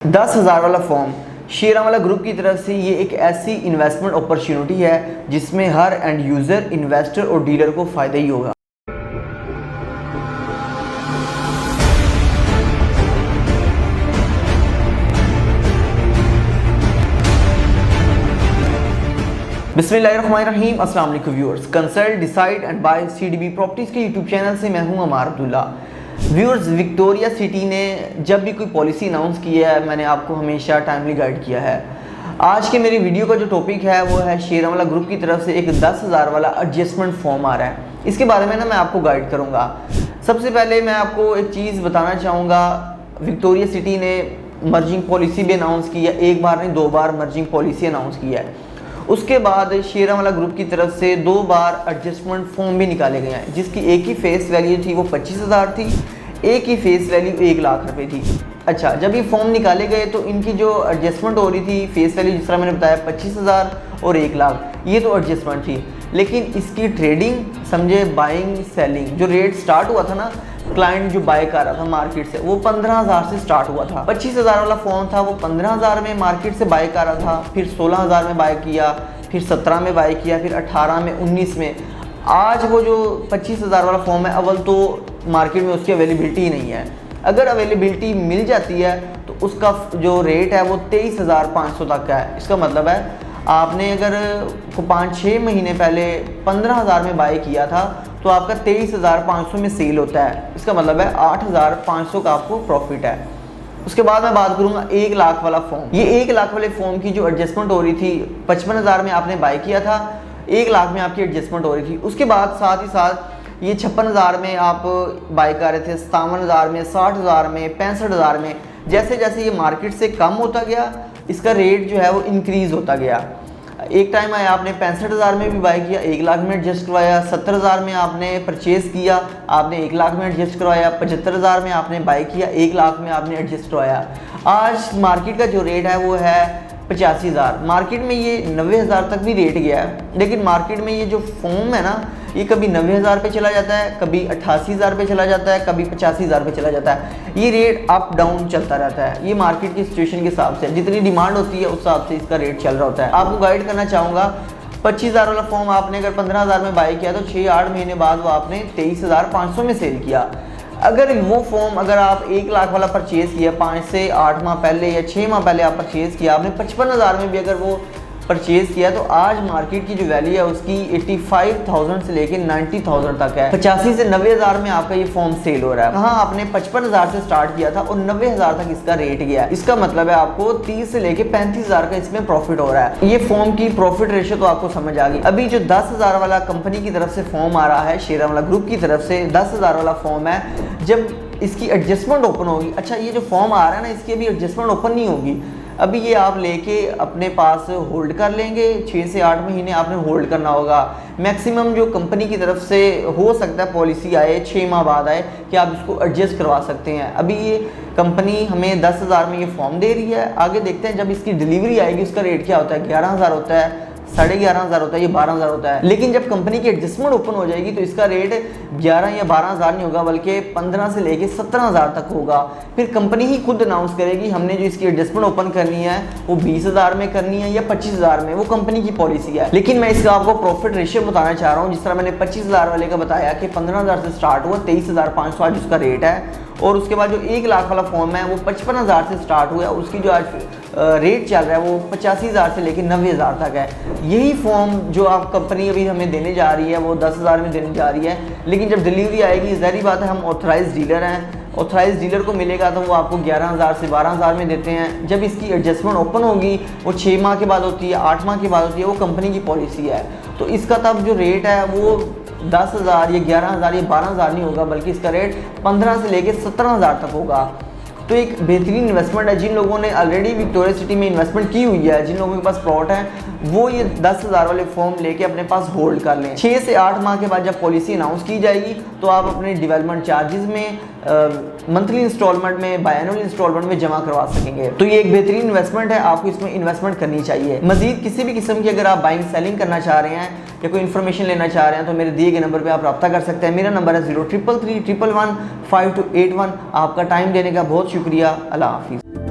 10,000 वाला form शेयरवाला group की तरफ से ये एक ऐसी इन्वेस्टमेंट अपॉर्चुनिटी है जिसमें हर एंड यूज़र, इन्वेस्टर और डीलर को फ़ायदा ही होगा। बिस्मिल्लाहिर्रहमानिर्रहीम। अस्सलाम वालेकुम viewers. Consult, decide and buy CDB properties के यूट्यूब चैनल से मैं हूं Ammar Abdullah. Viewers, Victoria City ने जब भी कोई पॉलिसी अनाउंस की है मैंने आपको हमेशा टाइमली गाइड किया है। आज के मेरी वीडियो का जो टॉपिक है वो है शेयरवाला ग्रुप की तरफ से एक 10,000 वाला एडजस्टमेंट फॉर्म आ रहा है। इसके बारे में मैं आपको गाइड करूँगा। सबसे पहले मैं आपको एक चीज़ बताना चाहूँगा, विक्टोरिया सिटी ने मर्जिंग पॉलिसी भी अनाउंस की है, एक बार नहीं 2 बार मर्जिंग पॉलिसी अनाउंस की है। उसके बाद शेयरवाला ग्रुप की तरफ से 2 बार एडजस्टमेंट फॉर्म भी निकाले गए हैं, जिसकी एक ही फेस वैल्यू थी वो 25,000 थी, एक ही फेस वैल्यू 1 लाख रुपए थी। अच्छा, जब ये फॉर्म निकाले गए तो इनकी जो एडजस्टमेंट हो रही थी फेस वैल्यू जिस तरह मैंने बताया 25,000 और 1 लाख, ये तो एडजस्टमेंट थी। लेकिन इसकी ट्रेडिंग समझे, बाइंग सेलिंग, जो रेट स्टार्ट हुआ था ना, क्लाइंट जो बाय कर रहा था मार्केट से, वो 15,000 से स्टार्ट हुआ था। 25,000 वाला फॉर्म था वो 15,000 में मार्केट से बाय कर रहा था, फिर 16,000 में बाय किया, फिर 17 में बाय किया, फिर 18 में, 19 में। आज वो जो 25,000 वाला फॉर्म है, अव्वल तो मार्केट में उसकी अवेलेबिलिटी ही नहीं है। अगर अवेलेबिलिटी मिल जाती है तो उसका जो रेट है वो 23,500 तक का है। इसका मतलब है आपने अगर 5-6 महीने पहले 15,000 में बाय किया था तो आपका 23,500 में सेल होता है। इसका मतलब है 8,500 का आपको प्रॉफिट है। उसके बाद मैं बात करूंगा 1 लाख वाला फॉर्म। ये 1 लाख वाले फॉर्म की जो एडजस्टमेंट हो रही थी, 55,000 में आपने बाय किया था, 1 लाख में आपकी एडजस्टमेंट हो रही थी। उसके बाद साथ ही साथ ये 56,000 में आप बाय कर रहे थे, 57,000 में, 60,000 में, 65,000 में। जैसे जैसे ये मार्केट से कम होता गया इसका रेट जो है वो इंक्रीज़ होता गया। एक टाइम आया आपने 65,000 में भी बाय किया, 1 लाख में एडजस्ट करवाया। 70,000 में आपने परचेज़ किया, आपने 1 लाख में एडजस्ट करवाया। 75,000 में आपने बाय किया, 1 लाख में आपने एडजस्ट करवाया। आज मार्केट का जो रेट है वो है 85,000। मार्केट में ये 90,000 तक भी रेट गया है, लेकिन मार्केट में ये जो फॉर्म है ना, ये कभी 90,000 पे चला जाता है, कभी 88,000 पे चला जाता है, कभी 85,000 पे चला जाता है। ये रेट अप डाउन चलता रहता है। ये मार्केट की सिचुएशन के हिसाब से, जितनी डिमांड होती है उस हिसाब से इसका रेट चल रहा होता है। आपको गाइड करना चाहूँगा, 25,000 वाला फॉर्म आपने अगर 15,000 में बाय किया तो 6-8 महीने बाद वो आपने 23,500 में सेल किया। अगर वो फॉर्म अगर आप 1 लाख वाला परचेज़ किया 5 से 8 माह पहले या 6 माह पहले आप परचेज़ किया, आपने 55,000 में भी अगर वो परचेज़ किया तो आज मार्केट की जो वैल्यू है उसकी 85,000 से लेके 90,000 तक है। 85 से 90,000 में आपका ये फॉर्म सेल हो रहा है। हाँ, आपने 55,000 से स्टार्ट किया था और 90,000 तक इसका रेट गया। इसका मतलब है आपको 30 से लेके 35,000 का इसमें प्रॉफिट हो रहा है। ये फॉर्म की प्रॉफिट रेशियो तो आपको समझ आ गई। अभी जो 10,000 वाला कंपनी की तरफ से फॉर्म आ रहा है, शेयरवाला ग्रुप की तरफ से 10,000 वाला फॉर्म है, जब इसकी एडजस्टमेंट ओपन होगी। अच्छा, ये जो फॉर्म आ रहा है ना, इसकी अभी एडजस्टमेंट ओपन नहीं होगी। अभी ये आप लेके अपने पास होल्ड कर लेंगे, 6 से 8 महीने आपने होल्ड करना होगा। मैक्सिमम जो कंपनी की तरफ से हो सकता है पॉलिसी आए 6 माह बाद आए कि आप इसको एडजस्ट करवा सकते हैं। अभी ये कंपनी हमें 10,000 में ये फॉर्म दे रही है। आगे देखते हैं जब इसकी डिलीवरी आएगी उसका रेट क्या होता है। 11,000 होता है, 11,500 होता है, ये 12,000 होता है। लेकिन जब कंपनी की एडजस्टमेंट ओपन हो जाएगी तो इसका रेट 11 या 12,000 नहीं होगा, बल्कि 15 से लेके 17,000 तक होगा। फिर कंपनी ही खुद अनाउंस करेगी हमने जो इसकी एडजस्टमेंट ओपन करनी है वो 20,000 में करनी है या 25,000 में, वो कंपनी की पॉलिसी है। लेकिन मैं इसका आपको प्रॉफिट रेशियो बताना चाह रहा हूँ। जिस तरह मैंने 25,000 वाले का बताया कि 15,000 से स्टार्ट हुआ, 23,500 आज उसका रेट है। और उसके बाद जो 1 लाख वाला फॉर्म है वो 55,000 से स्टार्ट हुआ, उसकी जो आज रेट चल रहा है वो 85,000 से लेकर 90,000 तक है। यही फॉर्म जो आप कंपनी अभी हमें देने जा रही है वो 10,000 में देने जा रही है। लेकिन जब डिलीवरी आएगी, ज़ाहिर बात है हम ऑथराइज डीलर हैं, ऑथराइज डीलर को मिलेगा तो वो आपको 11,000 से 12,000 में देते हैं। जब इसकी एडजस्टमेंट ओपन होगी वो 6 माह के बाद होती है, 8 माह के बाद होती है, वो कंपनी की पॉलिसी है। तो इसका तब जो रेट है वो 10,000 या 11,000 या 12,000 नहीं होगा, बल्कि इसका रेट 15 से लेकर 17,000 तक होगा। तो एक बेहतरीन इन्वेस्टमेंट है। जिन लोगों ने ऑलरेडी विक्टोरिया सिटी में इन्वेस्टमेंट की हुई है, जिन लोगों के पास प्लॉट है, वो ये 10,000 वाले फॉर्म लेके अपने पास होल्ड कर लें। 6 से 8 माह के बाद जब पॉलिसी अनाउंस की जाएगी तो आप अपने डेवलपमेंट चार्जेस में मंथली इंस्टॉलमेंट में, बायएनुअल इंस्टॉलमेंट में जमा करवा सकेंगे। तो ये एक बेहतरीन इन्वेस्टमेंट है, आपको इसमें इन्वेस्टमेंट करनी चाहिए। मजीद किसी भी किस्म की अगर आप बाइंग सेलिंग करना चाह रहे हैं या कोई इन्फॉर्मेशन लेना चाह रहे हैं तो मेरे दिए गए नंबर पे आप रब्ता कर सकते हैं। मेरा नंबर है 0333 111 5281। आपका टाइम देने का बहुत शुक्रिया। अल्लाह हाफिज़।